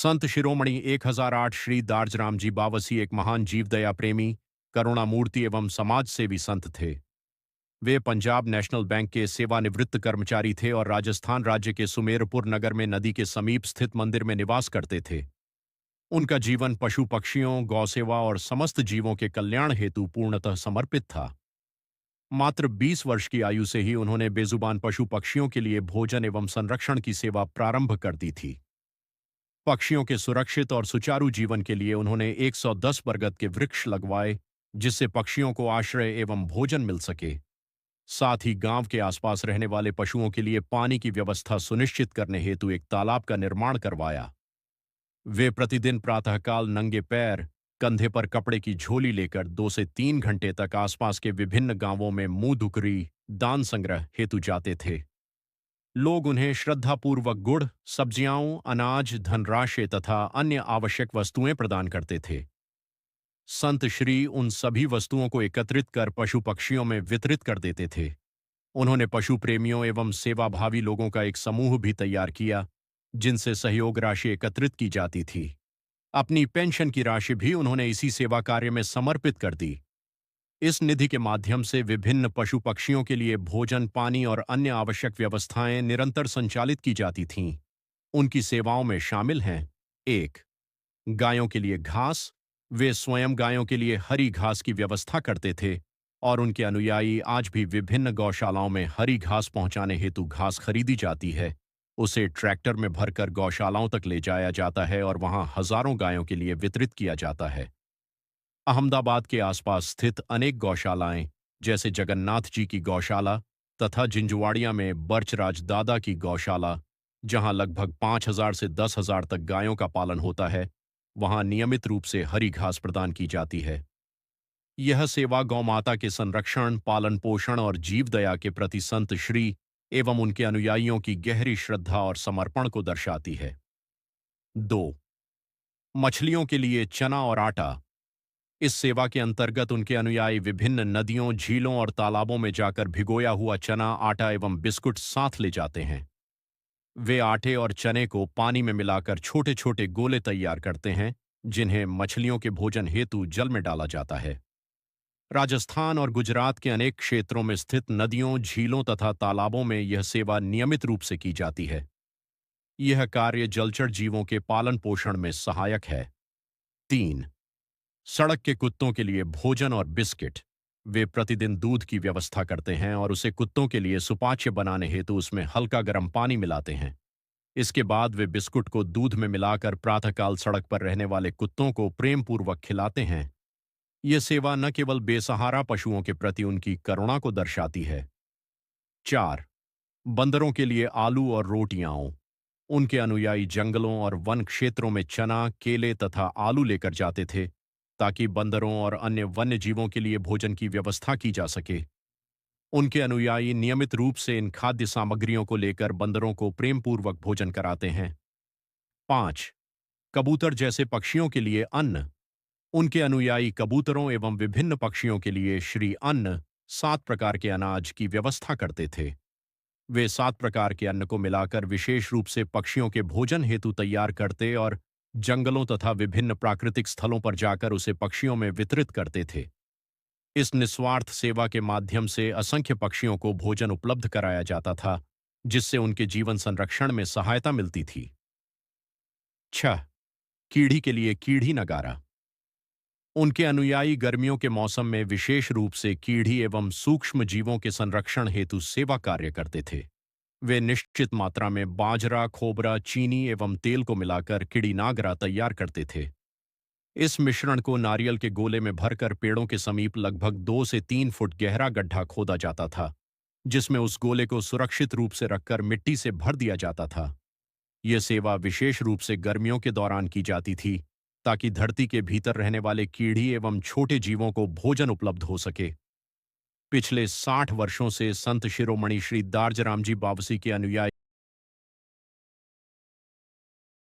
संत शिरोमणि 1008 श्री दारजराम जी बावसी एक महान जीवदया प्रेमी, करुणामूर्ति एवं समाज सेवी संत थे। वे पंजाब नेशनल बैंक के सेवानिवृत्त कर्मचारी थे और राजस्थान राज्य के सुमेरपुर नगर में नदी के समीप स्थित मंदिर में निवास करते थे। उनका जीवन पशु पक्षियों, गौसेवा और समस्त जीवों के कल्याण हेतु पूर्णतः समर्पित था। मात्र 20 वर्ष की आयु से ही उन्होंने बेजुबान पशु पक्षियों के लिए भोजन एवं संरक्षण की सेवा प्रारंभ कर दी थी। पक्षियों के सुरक्षित और सुचारू जीवन के लिए उन्होंने 110 बरगद के वृक्ष लगवाए, जिससे पक्षियों को आश्रय एवं भोजन मिल सके। साथ ही गांव के आसपास रहने वाले पशुओं के लिए पानी की व्यवस्था सुनिश्चित करने हेतु एक तालाब का निर्माण करवाया। वे प्रतिदिन प्रातःकाल नंगे पैर, कंधे पर कपड़े की झोली लेकर 2 से 3 घंटे तक आसपास के विभिन्न गांवों में मुंह दुकरी, दान संग्रह हेतु जाते थे। लोग उन्हें श्रद्धापूर्वक गुड़, सब्जियां, अनाज, धनराशि तथा अन्य आवश्यक वस्तुएं प्रदान करते थे। संत श्री उन सभी वस्तुओं को एकत्रित कर पशु पक्षियों में वितरित कर देते थे। उन्होंने पशु प्रेमियों एवं सेवाभावी लोगों का एक समूह भी तैयार किया, जिनसे सहयोग राशि एकत्रित की जाती थी। अपनी पेंशन की राशि भी उन्होंने इसी सेवा कार्य में समर्पित कर दी। इस निधि के माध्यम से विभिन्न पशु पक्षियों के लिए भोजन, पानी और अन्य आवश्यक व्यवस्थाएं निरंतर संचालित की जाती थीं। उनकी सेवाओं में शामिल हैं: 1. गायों के लिए घास। वे स्वयं गायों के लिए हरी घास की व्यवस्था करते थे और उनके अनुयायी आज भी विभिन्न गौशालाओं में हरी घास पहुंचाने हेतु घास खरीदी जाती है। उसे ट्रैक्टर में भरकर गौशालाओं तक ले जाया जाता है और वहां हजारों गायों के लिए वितरित किया जाता है। अहमदाबाद के आसपास स्थित अनेक गौशालाएं, जैसे जगन्नाथ जी की गौशाला तथा जिंजुवाड़िया में बर्चराज दादा की गौशाला, जहां लगभग 5,000 से 10,000 तक गायों का पालन होता है, वहां नियमित रूप से हरी घास प्रदान की जाती है। यह सेवा गौमाता के संरक्षण, पालन पोषण और जीवदया के प्रति संत श्री एवं उनके अनुयायियों की गहरी श्रद्धा और समर्पण को दर्शाती है। 2. मछलियों के लिए चना और आटा। इस सेवा के अंतर्गत उनके अनुयायी विभिन्न नदियों, झीलों और तालाबों में जाकर भिगोया हुआ चना, आटा एवं बिस्कुट साथ ले जाते हैं। वे आटे और चने को पानी में मिलाकर छोटे छोटे गोले तैयार करते हैं, जिन्हें मछलियों के भोजन हेतु जल में डाला जाता है। राजस्थान और गुजरात के अनेक क्षेत्रों में स्थित नदियों, झीलों तथा तालाबों में यह सेवा नियमित रूप से की जाती है। यह कार्य जलचर जीवों के पालन पोषण में सहायक है। 3. सड़क के कुत्तों के लिए भोजन और बिस्किट। वे प्रतिदिन दूध की व्यवस्था करते हैं और उसे कुत्तों के लिए सुपाच्य बनाने हेतु उसमें हल्का गर्म पानी मिलाते हैं। इसके बाद वे बिस्कुट को दूध में मिलाकर प्रातःकाल सड़क पर रहने वाले कुत्तों को प्रेमपूर्वक खिलाते हैं। यह सेवा न केवल बेसहारा पशुओं के प्रति उनकी करुणा को दर्शाती है। 4. बंदरों के लिए आलू और रोटियां। उनके अनुयायी जंगलों और वन क्षेत्रों में चना, केले तथा आलू लेकर जाते थे, ताकि बंदरों और अन्य वन्य जीवों के लिए भोजन की व्यवस्था की जा सके। उनके अनुयायी नियमित रूप से इन खाद्य सामग्रियों को लेकर बंदरों को प्रेमपूर्वक भोजन कराते हैं। 5. कबूतर जैसे पक्षियों के लिए अन्न। उनके अनुयायी कबूतरों एवं विभिन्न पक्षियों के लिए श्री अन्न, 7 प्रकार के अनाज की व्यवस्था करते थे। वे 7 प्रकार के अन्न को मिलाकर विशेष रूप से पक्षियों के भोजन हेतु तैयार करते और जंगलों तथा विभिन्न प्राकृतिक स्थलों पर जाकर उसे पक्षियों में वितरित करते थे। इस निस्वार्थ सेवा के माध्यम से असंख्य पक्षियों को भोजन उपलब्ध कराया जाता था, जिससे उनके जीवन संरक्षण में सहायता मिलती थी। 6. कीड़ी के लिए कीड़ी नगारा। उनके अनुयायी गर्मियों के मौसम में विशेष रूप से कीड़ी एवं सूक्ष्म जीवों के संरक्षण हेतु सेवा कार्य करते थे। वे निश्चित मात्रा में बाजरा, खोबरा, चीनी एवं तेल को मिलाकर कीड़ी नागरा तैयार करते थे। इस मिश्रण को नारियल के गोले में भरकर पेड़ों के समीप लगभग 2 से 3 फुट गहरा गड्ढा खोदा जाता था, जिसमें उस गोले को सुरक्षित रूप से रखकर मिट्टी से भर दिया जाता था। यह सेवा विशेष रूप से गर्मियों के दौरान की जाती थी, ताकि धरती के भीतर रहने वाले कीड़ी एवं छोटे जीवों को भोजन उपलब्ध हो सके। पिछले 60 वर्षों से संत शिरोमणि श्री दारजराम जी बावसी के अनुयायी